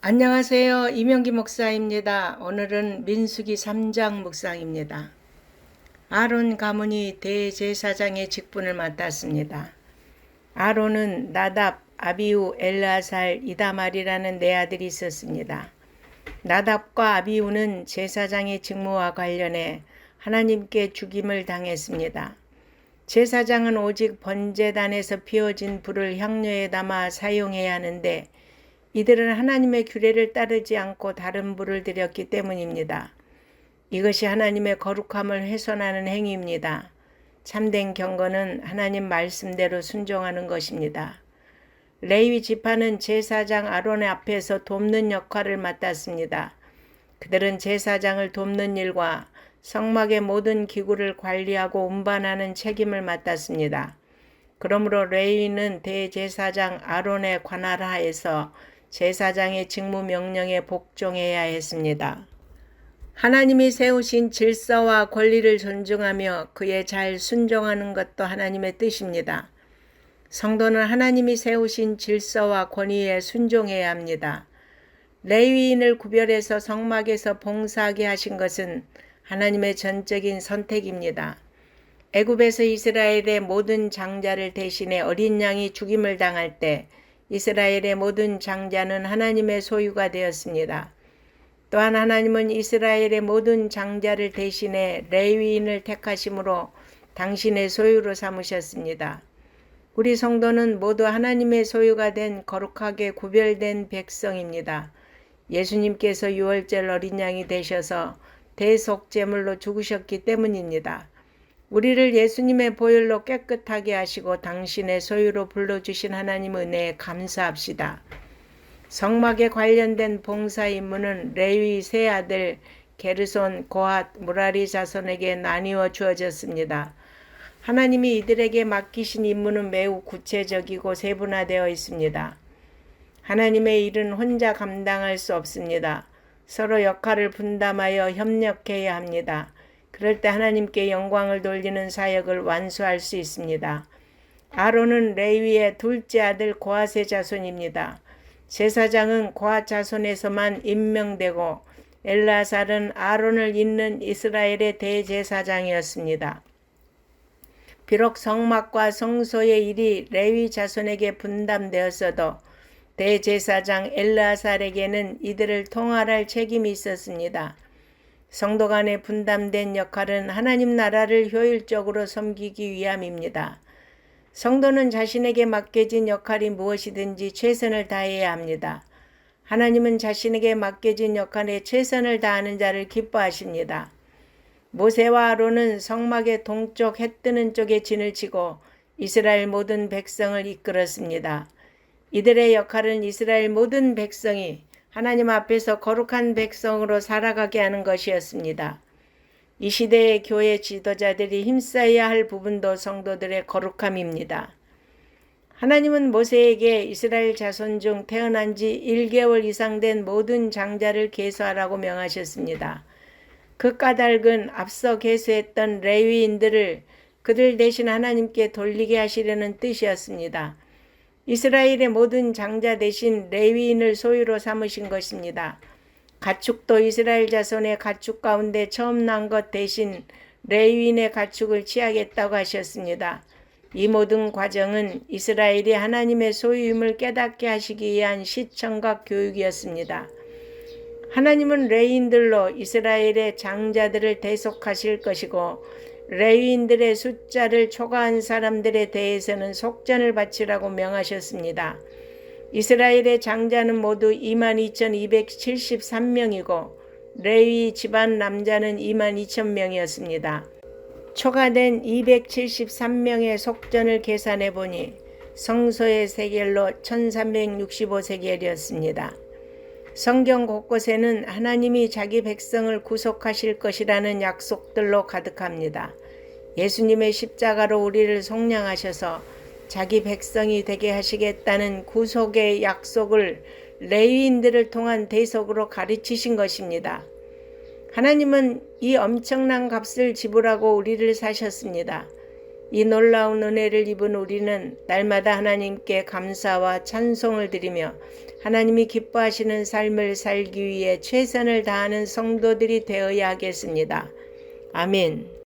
안녕하세요. 이명기 목사입니다. 오늘은 민수기 3장 묵상입니다. 아론 가문이 대제사장의 직분을 맡았습니다. 아론은 나답, 아비우, 엘르아살, 이다말이라는 네 아들이 있었습니다. 나답과 아비우는 제사장의 직무와 관련해 하나님께 죽임을 당했습니다. 제사장은 오직 번제단에서 피워진 불을 향료에 담아 사용해야 하는데 이들은 하나님의 규례를 따르지 않고 다른 불을 드렸기 때문입니다. 이것이 하나님의 거룩함을 훼손하는 행위입니다. 참된 경건은 하나님 말씀대로 순종하는 것입니다. 레위 지파는 제사장 아론의 앞에서 돕는 역할을 맡았습니다. 그들은 제사장을 돕는 일과 성막의 모든 기구를 관리하고 운반하는 책임을 맡았습니다. 그러므로 레위는 대제사장 아론의 관할 하에서 제사장의 직무 명령에 복종해야 했습니다. 하나님이 세우신 질서와 권리를 존중하며 그에 잘 순종하는 것도 하나님의 뜻입니다. 성도는 하나님이 세우신 질서와 권위에 순종해야 합니다. 레위인을 구별해서 성막에서 봉사하게 하신 것은 하나님의 전적인 선택입니다. 애굽에서 이스라엘의 모든 장자를 대신해 어린 양이 죽임을 당할 때 이스라엘의 모든 장자는 하나님의 소유가 되었습니다. 또한 하나님은 이스라엘의 모든 장자를 대신해 레위인을 택하심으로 당신의 소유로 삼으셨습니다. 우리 성도는 모두 하나님의 소유가 된 거룩하게 구별된 백성입니다. 예수님께서 유월절 어린 양이 되셔서 대속제물로 죽으셨기 때문입니다. 우리를 예수님의 보혈로 깨끗하게 하시고 당신의 소유로 불러주신 하나님 은혜에 감사합시다. 성막에 관련된 봉사 임무는 레위 세 아들 게르손, 고핫, 무라리 자손에게 나뉘어 주어졌습니다. 하나님이 이들에게 맡기신 임무는 매우 구체적이고 세분화되어 있습니다. 하나님의 일은 혼자 감당할 수 없습니다. 서로 역할을 분담하여 협력해야 합니다. 그럴 때 하나님께 영광을 돌리는 사역을 완수할 수 있습니다. 아론은 레위의 둘째 아들 고핫의 자손입니다. 제사장은 고핫 자손에서만 임명되고 엘르아살은 아론을 잇는 이스라엘의 대제사장이었습니다. 비록 성막과 성소의 일이 레위 자손에게 분담되었어도 대제사장 엘르아살에게는 이들을 통할할 책임이 있었습니다. 성도 간에 분담된 역할은 하나님 나라를 효율적으로 섬기기 위함입니다. 성도는 자신에게 맡겨진 역할이 무엇이든지 최선을 다해야 합니다. 하나님은 자신에게 맡겨진 역할에 최선을 다하는 자를 기뻐하십니다. 모세와 아론은 성막의 동쪽 해 뜨는 쪽에 진을 치고 이스라엘 모든 백성을 이끌었습니다. 이들의 역할은 이스라엘 모든 백성이 하나님 앞에서 거룩한 백성으로 살아가게 하는 것이었습니다. 이 시대의 교회 지도자들이 힘써야 할 부분도 성도들의 거룩함입니다. 하나님은 모세에게 이스라엘 자손 중 태어난 지 1개월 이상 된 모든 장자를 계수하라고 명하셨습니다. 그 까닭은 앞서 계수했던 레위인들을 그들 대신 하나님께 돌리게 하시려는 뜻이었습니다. 이스라엘의 모든 장자 대신 레위인을 소유로 삼으신 것입니다. 가축도 이스라엘 자손의 가축 가운데 처음 난 것 대신 레위인의 가축을 취하겠다고 하셨습니다. 이 모든 과정은 이스라엘이 하나님의 소유임을 깨닫게 하시기 위한 시청각 교육이었습니다. 하나님은 레위인들로 이스라엘의 장자들을 대속하실 것이고 레위인들의 숫자를 초과한 사람들에 대해서는 속전을 바치라고 명하셨습니다. 이스라엘의 장자는 모두 22,273명이고 레위 집안 남자는 22,000명이었습니다. 초과된 273명의 속전을 계산해 보니 성소의 세겔로 1365세겔이었습니다. 성경 곳곳에는 하나님이 자기 백성을 구속하실 것이라는 약속들로 가득합니다. 예수님의 십자가로 우리를 속량하셔서 자기 백성이 되게 하시겠다는 구속의 약속을 레위인들을 통한 대속으로 가르치신 것입니다. 하나님은 이 엄청난 값을 지불하고 우리를 사셨습니다. 이 놀라운 은혜를 입은 우리는 날마다 하나님께 감사와 찬송을 드리며 하나님이 기뻐하시는 삶을 살기 위해 최선을 다하는 성도들이 되어야 하겠습니다. 아멘.